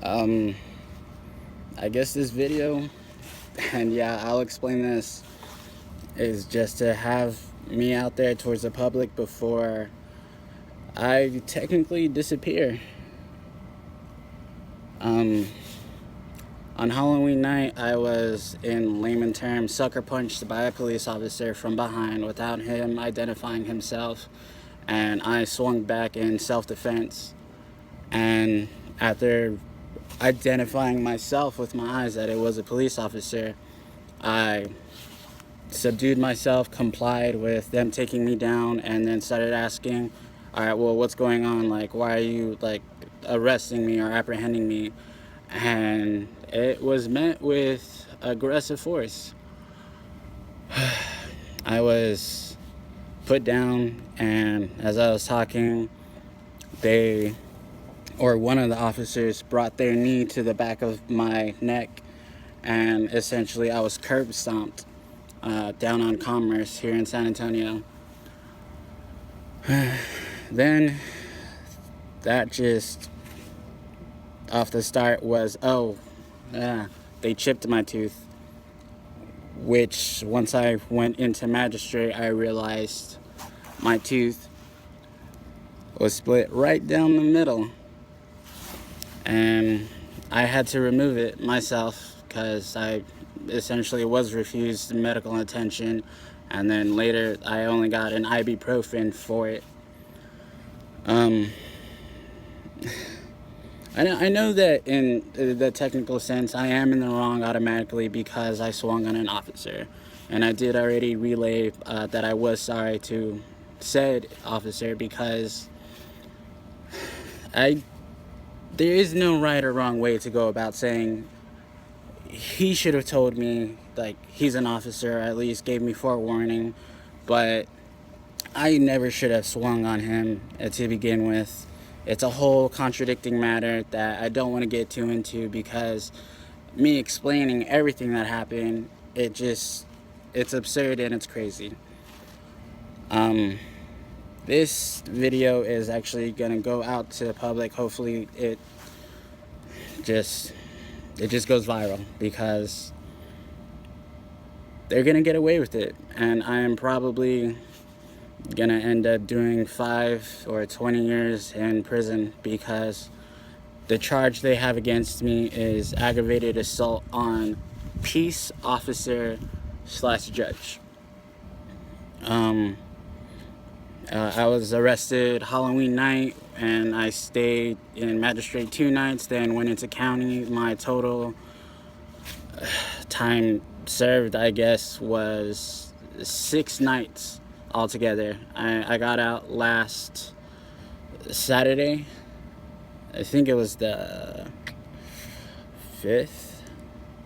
Um, I guess this video, and yeah, I'll explain this, is just to have me out there towards the public before I technically disappear. Um, on Halloween night, I was, in layman terms, sucker punched by a police officer from behind without him identifying himself, and I swung back in self-defense. And after identifying myself with my eyes that it was a police officer, I subdued myself, complied with them taking me down, and then started asking, all right, well, what's going on? Like, why are you, like, arresting me or apprehending me? And it was met with aggressive force. I was put down, and as I was talking, one of the officers brought their knee to the back of my neck, and essentially I was curb stomped down on Commerce here in San Antonio. Then that just off the start was, they chipped my tooth, which once I went into magistrate, I realized my tooth was split right down the middle, and I had to remove it myself because I essentially was refused medical attention, and then later I only got an ibuprofen for it. I know that in the technical sense I am in the wrong automatically because I swung on an officer, and I did already relay that I was sorry to said officer because there is no right or wrong way to go about saying he should have told me, like, he's an officer, or at least gave me forewarning, but I never should have swung on him to begin with. It's a whole contradicting matter that I don't want to get too into because me explaining everything that happened, it's absurd and it's crazy. This video is actually going to go out to the public. Hopefully it just goes viral because they're going to get away with it. And I am probably going to end up doing 5 or 20 years in prison because the charge they have against me is aggravated assault on peace officer / judge. I was arrested Halloween night, and I stayed in magistrate 2 nights, then went into county. My total time served, I guess, was 6 nights altogether. I got out last Saturday. I think it was the 5th.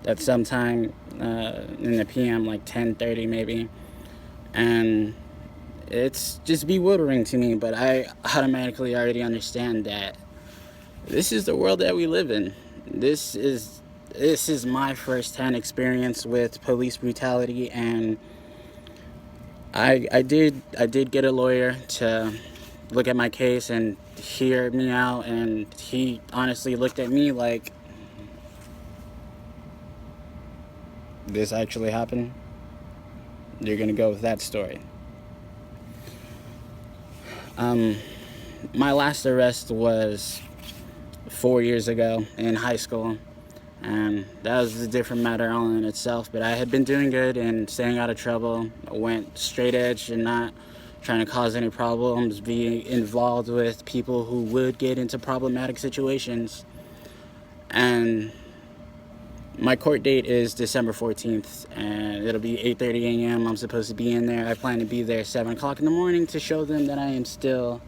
That's sometime in the PM, like 10:30 maybe. And it's just bewildering to me, but I automatically already understand that this is the world that we live in. This is my first-hand experience with police brutality, and I did get a lawyer to look at my case and hear me out, and he honestly looked at me like, this actually happened? You're gonna go with that story? My last arrest was 4 years ago in high school, and that was a different matter all in itself, but I had been doing good and staying out of trouble. I went straight edge and not trying to cause any problems, being involved with people who would get into problematic situations. And my court date is December 14th, and it'll be 8:30 a.m. I'm supposed to be in there. I plan to be there 7 o'clock in the morning to show them that I am still,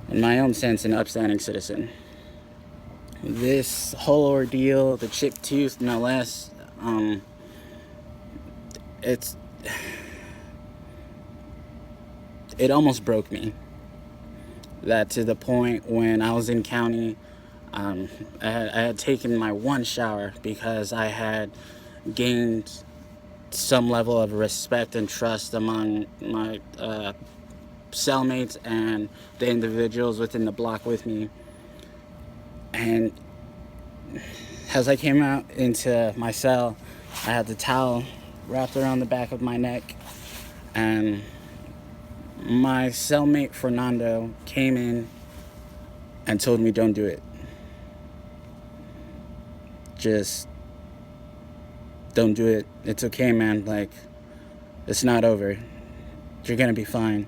in my own sense, an upstanding citizen. This whole ordeal, the chipped tooth, no less, it almost broke me. That to the point when I was in county, I had taken my one shower because I had gained some level of respect and trust among my cellmates and the individuals within the block with me. And as I came out into my cell, I had the towel wrapped around the back of my neck, and my cellmate Fernando came in and told me, don't do it. Just don't do it. It's okay, man. Like, it's not over. You're gonna be fine.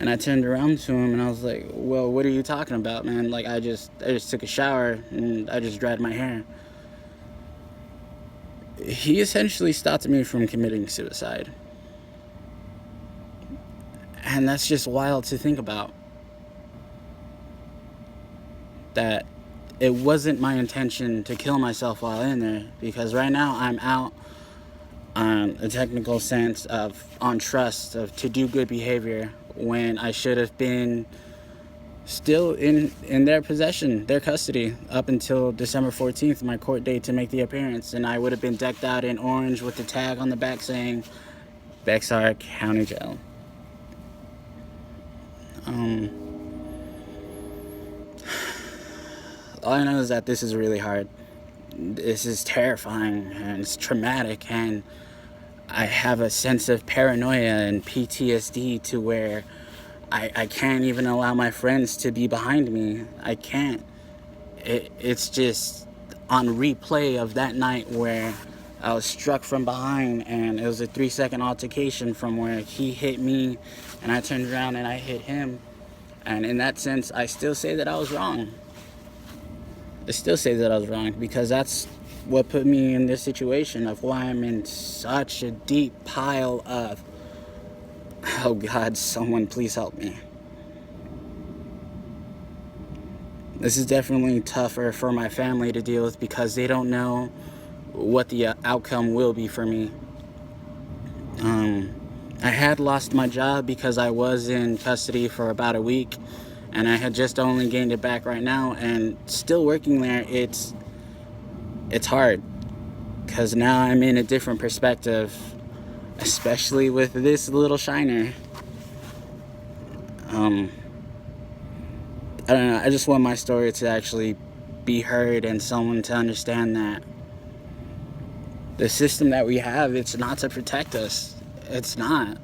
And I turned around to him and I was like, well, what are you talking about, man? Like, I just took a shower and I just dried my hair. He essentially stopped me from committing suicide. And that's just wild to think about. That it wasn't my intention to kill myself while in there, because right now I'm out on a technical sense of on trust of to do good behavior, when I should have been still in their possession, their custody, up until December 14th, my court date to make the appearance, and I would have been decked out in orange with the tag on the back saying Bexar County Jail. All I know is that this is really hard. This is terrifying and it's traumatic, and I have a sense of paranoia and PTSD to where I can't even allow my friends to be behind me. I can't. It's just on replay of that night where I was struck from behind, and it was a 3-second altercation from where he hit me and I turned around and I hit him. And in that sense, I still say that I was wrong. Because that's what put me in this situation of why I'm in such a deep pile of, oh God, someone please help me. This is definitely tougher for my family to deal with because they don't know what the outcome will be for me. I had lost my job because I was in custody for about a week, and I had just only gained it back right now, and still working there, it's hard because now I'm in a different perspective, especially with this little shiner. I don't know, I just want my story to actually be heard and someone to understand that the system that we have, it's not to protect us. It's not.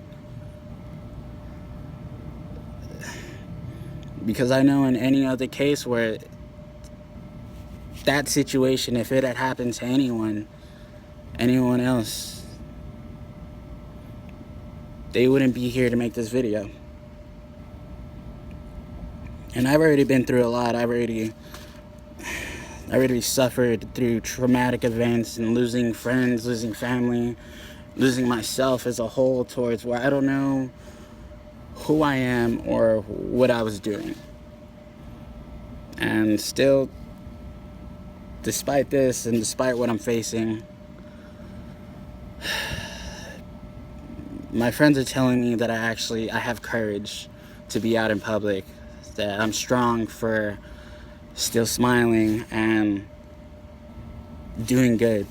Because I know in any other case where that situation, if it had happened to anyone else, they wouldn't be here to make this video. And I've already been through a lot. I already suffered through traumatic events and losing friends, losing family, losing myself as a whole, towards where I don't know who I am or what I was doing. And still, despite this and despite what I'm facing, my friends are telling me that I have courage to be out in public, that I'm strong for still smiling and doing good.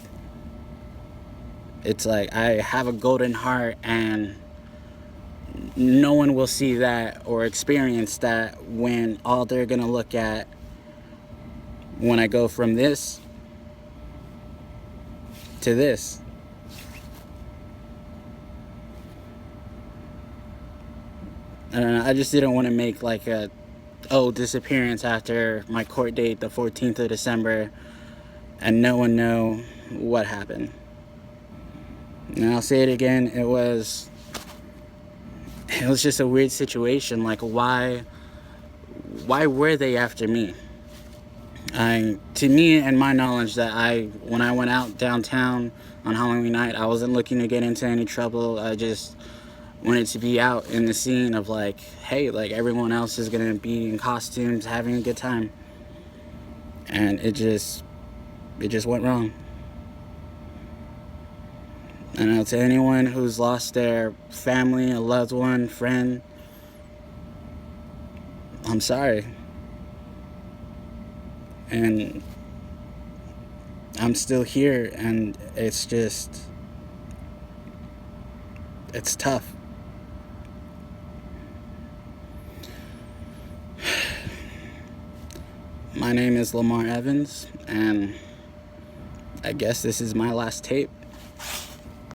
It's like I have a golden heart, and no one will see that or experience that when all they're gonna look at when I go from this to this. I don't know, I just didn't want to make like a disappearance after my court date, the 14th of December, and no one know what happened. And I'll say it again, it was just a weird situation. Like, why were they after me? To me and my knowledge, that when I went out downtown on Halloween night, I wasn't looking to get into any trouble. I just wanted to be out in the scene of like, hey, like everyone else is gonna be in costumes having a good time. And it just went wrong. And to anyone who's lost their family, a loved one, friend, I'm sorry. And I'm still here, and it's tough. My name is Lamar Evans, and I guess this is my last tape.